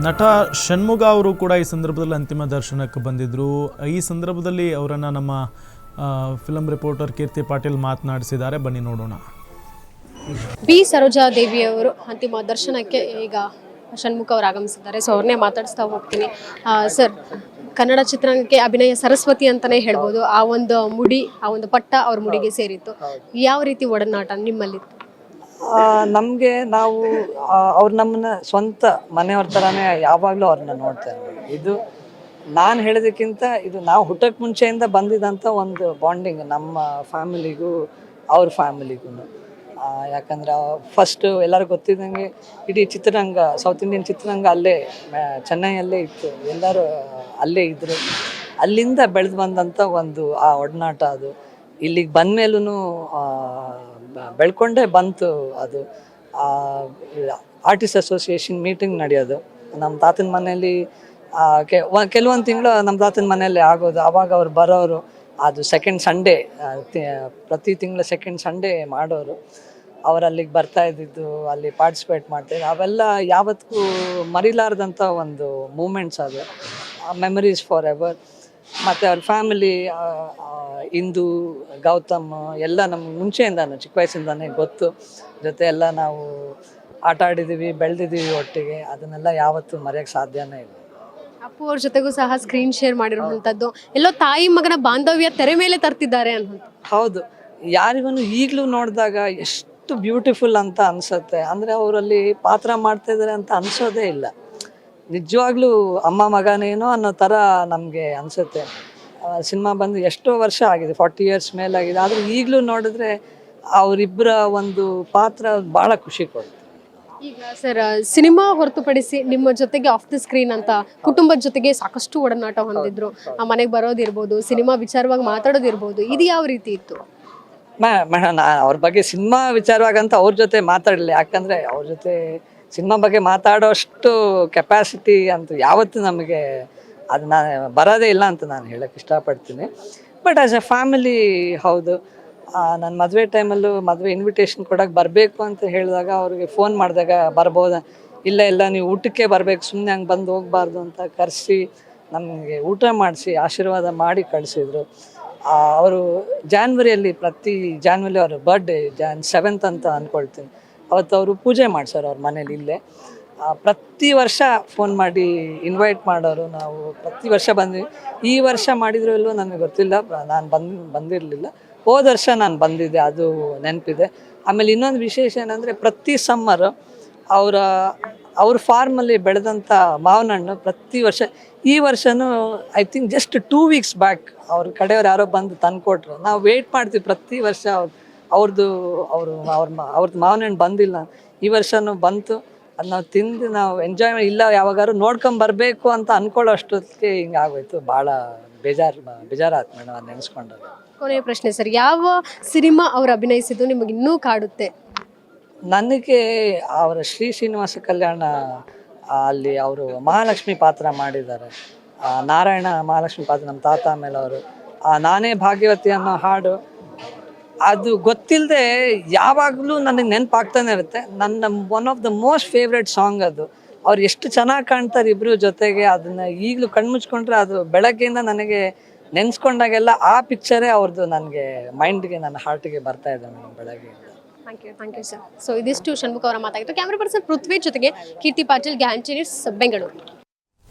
ನಟ ಷಣ್ಮುಗ ಅವರು ಕೂಡ ಈ ಸಂದರ್ಭದಲ್ಲಿ ಅಂತಿಮ ದರ್ಶನಕ್ಕೆ ಬಂದಿದ್ದರು. ಈ ಸಂದರ್ಭದಲ್ಲಿ ಅವರನ್ನು ನಮ್ಮ ಫಿಲಂ ರಿಪೋರ್ಟರ್ ಕೀರ್ತಿ ಪಾಟೀಲ್ ಮಾತನಾಡಿಸಿದ್ದಾರೆ. ಬನ್ನಿ ನೋಡೋಣ. ಬಿ ಸರೋಜಾದೇವಿ ಅವರು ಅಂತಿಮ ದರ್ಶನಕ್ಕೆ ಈಗ ಷಣ್ಮುಗ ಅವರು ಆಗಮಿಸಿದ್ದಾರೆ. ಸೊ ಅವ್ರನ್ನೇ ಮಾತಾಡಿಸ್ತಾ ಹೋಗ್ತೀನಿ. ಸರ್, ಕನ್ನಡ ಚಿತ್ರರಂಗಕ್ಕೆ ಅಭಿನಯ ಸರಸ್ವತಿ ಅಂತಾನೆ ಹೇಳ್ಬೋದು. ಆ ಒಂದು ಮುಡಿ, ಆ ಒಂದು ಪಟ್ಟ ಅವ್ರ ಮುಡಿಗೆ ಸೇರಿತ್ತು. ಯಾವ ರೀತಿ ಒಡನಾಟ ನಿಮ್ಮಲ್ಲಿತ್ತು? ನಮಗೆ ನಾವು ಅವ್ರು ನಮ್ಮನ್ನ ಸ್ವಂತ ಮನೆಯವ್ರ ಥರನೇ ಯಾವಾಗಲೂ ಅವ್ರನ್ನ ನೋಡ್ತಾ ಇದ್ದೀವಿ. ಇದು ನಾನು ಹೇಳೋದಕ್ಕಿಂತ ಇದು ನಾವು ಹುಟ್ಟಕ್ಕೆ ಮುಂಚೆಯಿಂದ ಬಂದಿದ್ದಂಥ ಒಂದು ಬಾಂಡಿಂಗ್ ನಮ್ಮ ಫ್ಯಾಮಿಲಿಗೂ ಅವ್ರ ಫ್ಯಾಮಿಲಿಗೂ. ಯಾಕಂದ್ರೆ ಫಸ್ಟು ಎಲ್ಲರಿಗೂ ಗೊತ್ತಿದ್ದಂಗೆ ಇಡೀ ಚಿತ್ರರಂಗ, ಸೌತ್ ಇಂಡಿಯನ್ ಚಿತ್ರರಂಗ ಅಲ್ಲೇ ಚೆನ್ನೈಯಲ್ಲೇ ಇತ್ತು. ಎಲ್ಲರೂ ಅಲ್ಲೇ ಇದ್ದರು. ಅಲ್ಲಿಂದ ಬೆಳೆದು ಬಂದಂಥ ಒಂದು ಆ ಒಡನಾಟ ಅದು ಇಲ್ಲಿಗೆ ಬಂದ ಮೇಲೂ ಬೆಳ್ಕೊಂಡೇ ಬಂತು. ಅದು ಆರ್ಟಿಸ್ಟ್ ಅಸೋಸಿಯೇಷನ್ ಮೀಟಿಂಗ್ ನಡೆಯೋದು ನಮ್ಮ ತಾತನ ಮನೆಯಲ್ಲಿ. ಕೆಲವೊಂದು ತಿಂಗಳು ನಮ್ಮ ತಾತನ ಮನೆಯಲ್ಲೇ ಆಗೋದು. ಆವಾಗ ಅವ್ರು ಬರೋರು. ಅದು ಸೆಕೆಂಡ್ ಸಂಡೇ, ಪ್ರತಿ ತಿಂಗಳು ಸೆಕೆಂಡ್ ಸಂಡೇ ಮಾಡೋರು. ಅವ್ರು ಅಲ್ಲಿಗೆ ಬರ್ತಾ ಇದ್ದಿದ್ದು, ಅಲ್ಲಿ ಪಾರ್ಟಿಸಿಪೇಟ್ ಮಾಡ್ತಾಯಿದ್ದು. ಅವೆಲ್ಲ ಯಾವತ್ತಿಗೂ ಮರಿಲಾರ್ದಂಥ ಒಂದು ಮೂಮೆಂಟ್ಸ್ ಅದು. Memories for ever. ಮತ್ತು ಅವ್ರ ಫ್ಯಾಮಿಲಿ, ಇಂದು, ಗೌತಮ್ ಎಲ್ಲ ನಮ್ಗೆ ಮುಂಚೆಯಿಂದಾನು ಚಿಕ್ಕ ವಯಸ್ಸಿಂದಾನೇ ಗೊತ್ತು. ಜೊತೆ ಎಲ್ಲ ನಾವು ಆಟ ಆಡಿದ್ದೀವಿ, ಬೆಳೆದಿದ್ದೀವಿ ಒಟ್ಟಿಗೆ. ಅದನ್ನೆಲ್ಲ ಯಾವತ್ತೂ ಮರೆಯೋಕ್ಕೆ ಸಾಧ್ಯನೇ ಇಲ್ಲ. ಅಪ್ಪು ಅವ್ರ ಜೊತೆಗೂ ಸಹ ಸ್ಕ್ರೀನ್ ಶೇರ್ ಮಾಡಿರುವಂಥದ್ದು, ಎಲ್ಲೋ ತಾಯಿ ಮಗನ ಬಾಂಧವ್ಯ ತೆರೆ ಮೇಲೆ ತರ್ತಿದ್ದಾರೆ ಅನ್ನೋದು. ಹೌದು, ಯಾರಿಗೂ ಈಗಲೂ ನೋಡಿದಾಗ ಎಷ್ಟು ಬ್ಯೂಟಿಫುಲ್ ಅಂತ ಅನಿಸುತ್ತೆ. ಅಂದರೆ ಅವರಲ್ಲಿ ಪಾತ್ರ ಮಾಡ್ತಾ ಇದ್ದಾರೆ ಅಂತ ಅನಿಸೋದೇ ಇಲ್ಲ. ನಿಜವಾಗ್ಲೂ ಅಮ್ಮ ಮಗನೇನೋ ಅನ್ನೋ ಥರ ನಮಗೆ ಅನಿಸುತ್ತೆ. ಸಿನಿಮಾ ಬಂದು ಎಷ್ಟೋ ವರ್ಷ ಆಗಿದೆ, 40 years ಮೇಲಾಗಿದೆ. ಆದರೆ ಈಗಲೂ ನೋಡಿದ್ರೆ ಅವರಿಬ್ಬರ ಒಂದು ಪಾತ್ರ ಭಾಳ ಖುಷಿ ಕೊಡುತ್ತೆ. ಈಗ ಸರ್, ಸಿನಿಮಾ ಹೊರತುಪಡಿಸಿ ನಿಮ್ಮ ಜೊತೆಗೆ ಆಫ್ ದ ಸ್ಕ್ರೀನ್ ಅಂತ ಕುಟುಂಬದ ಜೊತೆಗೆ ಸಾಕಷ್ಟು ಒಡನಾಟ ಹೊಂದಿದ್ರು. ಆ ಮನೆಗೆ ಬರೋದಿರ್ಬೋದು, ಸಿನಿಮಾ ವಿಚಾರವಾಗಿ ಮಾತಾಡೋದಿರ್ಬೋದು, ಇದು ಯಾವ ರೀತಿ ಇತ್ತು? ಮೇಡಮ್, ಅವ್ರ ಬಗ್ಗೆ ಸಿನಿಮಾ ವಿಚಾರವಾಗಂತ ಅವ್ರ ಜೊತೆ ಮಾತಾಡಲಿ. ಯಾಕಂದರೆ ಅವ್ರ ಜೊತೆ ಸಿನಿಮಾ ಬಗ್ಗೆ ಮಾತಾಡೋಷ್ಟು ಕೆಪಾಸಿಟಿ ಅಂತೂ ಯಾವತ್ತೂ ನಮಗೆ ಅದು ನಾನು ಬರೋದೇ ಇಲ್ಲ ಅಂತ ನಾನು ಹೇಳೋಕ್ಕೆ ಇಷ್ಟಪಡ್ತೀನಿ. ಬಟ್ ಆ್ಯಸ್ ಎ ಫ್ಯಾಮಿಲಿ, ಹೌದು, ನನ್ನ ಮದುವೆ ಟೈಮಲ್ಲೂ ಮದುವೆ ಇನ್ವಿಟೇಷನ್ ಕೊಡೋಕ್ಕೆ ಬರಬೇಕು ಅಂತ ಹೇಳಿದಾಗ ಅವ್ರಿಗೆ ಫೋನ್ ಮಾಡಿದಾಗ ಬರ್ಬೋದಾ, ಇಲ್ಲ ನೀವು ಊಟಕ್ಕೆ ಬರಬೇಕು, ಸುಮ್ಮನೆ ಹಂಗೆ ಬಂದು ಹೋಗಬಾರ್ದು ಅಂತ ಕರೆಸಿ ನಮಗೆ ಊಟ ಮಾಡಿಸಿ ಆಶೀರ್ವಾದ ಮಾಡಿ ಕಳಿಸಿದ್ರು. ಅವರು ಜಾನ್ವರಿಯಲ್ಲಿ, ಪ್ರತಿ ಜಾನ್ವರಿ ಅವ್ರ ಬರ್ಡೇ Jan 7th ಅಂತ ಅಂದ್ಕೊಳ್ತೀನಿ. ಅವತ್ತು ಅವರು ಪೂಜೆ ಮಾಡ್ಸೋರು ಅವ್ರ ಮನೇಲಿ ಇಲ್ಲೇ. ಪ್ರತಿ ವರ್ಷ ಫೋನ್ ಮಾಡಿ ಇನ್ವೈಟ್ ಮಾಡೋರು. ನಾವು ಪ್ರತಿ ವರ್ಷ ಬಂದ್ವಿ. ಈ ವರ್ಷ ಮಾಡಿದ್ರು ಇಲ್ಲವೋ ನನಗೆ ಗೊತ್ತಿಲ್ಲ, ನಾನು ಬಂದಿರಲಿಲ್ಲ. ಹೋದ ವರ್ಷ ನಾನು ಬಂದಿದ್ದೆ, ಅದು ನೆನಪಿದೆ. ಆಮೇಲೆ ಇನ್ನೊಂದು ವಿಶೇಷ ಏನಂದರೆ, ಪ್ರತಿ ಸಮ್ಮರು ಅವ್ರ ಫಾರ್ಮಲ್ಲಿ ಬೆಳೆದಂಥ ಮಾವಿನ ಹಣ್ಣು ಪ್ರತಿ ವರ್ಷ, ಈ ವರ್ಷವೂ I think just 2 weeks back ಅವ್ರ ಕಡೆಯವ್ರು ಯಾರೋ ಬಂದು ತಂದುಕೊಟ್ರು. ನಾವು ವೆಯ್ಟ್ ಮಾಡ್ತೀವಿ ಪ್ರತಿ ವರ್ಷ. ಅವ್ರದ್ದು ಮಾವಿನ ಹಣ್ಣು ಬಂದಿಲ್ಲ, ಈ ವರ್ಷವೂ ಬಂತು. ಅದು ನಾವು ತಿಂದು ನಾವು ಎಂಜಾಯ್ ಇಲ್ಲ, ಯಾವಾಗಾದ್ರು ನೋಡ್ಕೊಂಬರ್ಬೇಕು ಅಂತ ಅಂದ್ಕೊಳ್ಳೋ ಅಷ್ಟೊತ್ತಿಗೆ ಹಿಂಗೆ ಆಗೋಯ್ತು. ಭಾಳ ಬೇಜಾರಾಯ್ತು ಮೇಡಮ್ ಅದು ನೆನೆಸ್ಕೊಂಡಾಗ. ಕೊನೆಯ ಪ್ರಶ್ನೆ ಸರ್, ಯಾವ ಸಿನಿಮಾ ಅವ್ರು ಅಭಿನಯಿಸಿದ್ದು ನಿಮಗೆ ಇನ್ನೂ ಕಾಡುತ್ತೆ? ನನಗೆ ಅವರ ಶ್ರೀನಿವಾಸ ಕಲ್ಯಾಣ, ಅಲ್ಲಿ ಅವರು ಮಹಾಲಕ್ಷ್ಮಿ ಪಾತ್ರ ಮಾಡಿದ್ದಾರೆ. ನಾರಾಯಣ ಮಹಾಲಕ್ಷ್ಮಿ ಪಾತ್ರ, ನಮ್ಮ ತಾತ ಆಮೇಲೆ ಅವರು ನಾನೇ ಭಾಗ್ಯವತಿ ಅನ್ನೋ ಹಾಡು, ಅದು ಗೊತ್ತಿಲ್ಲದೆ ಯಾವಾಗಲೂ ನನಗೆ ನೆನಪಾಗ್ತಾನೆ ಇರುತ್ತೆ. ನನ್ನ one of the most favourite song ಅದು. ಅವ್ರು ಎಷ್ಟು ಚೆನ್ನಾಗಿ ಕಾಣ್ತಾರೆ ಇಬ್ಬರು ಜೊತೆಗೆ. ಅದನ್ನು ಈಗಲೂ ಕಣ್ಮುಚ್ಕೊಂಡ್ರೆ ಅದು ಬೆಳಗ್ಗೆಯಿಂದ ನನಗೆ ನೆನೆಸ್ಕೊಂಡಾಗೆಲ್ಲ ಆ ಪಿಕ್ಚರೇ ಅವ್ರದ್ದು ನನಗೆ ಮೈಂಡ್ಗೆ, ನನ್ನ ಹಾರ್ಟಿಗೆ ಬರ್ತಾ ಇದೆ ಮೇಡಮ್ ಬೆಳಗ್ಗೆಯಿಂದ. Thank you sir. ಸೊ ಇದಿಷ್ಟು ಷಣ್ಮುಗ ಅವರ ಮಾತಾಗಿತ್ತು. ಕ್ಯಾಮ್ರಾ ಪರ್ಸನ್ ಪೃಥ್ವಿ ಜೊತೆಗೆ ಕೀರ್ತಿ ಪಾಟೀಲ್, ಗ್ಯಾನ್ ನ್ಯೂಸ್, ಬೆಂಗಳೂರು.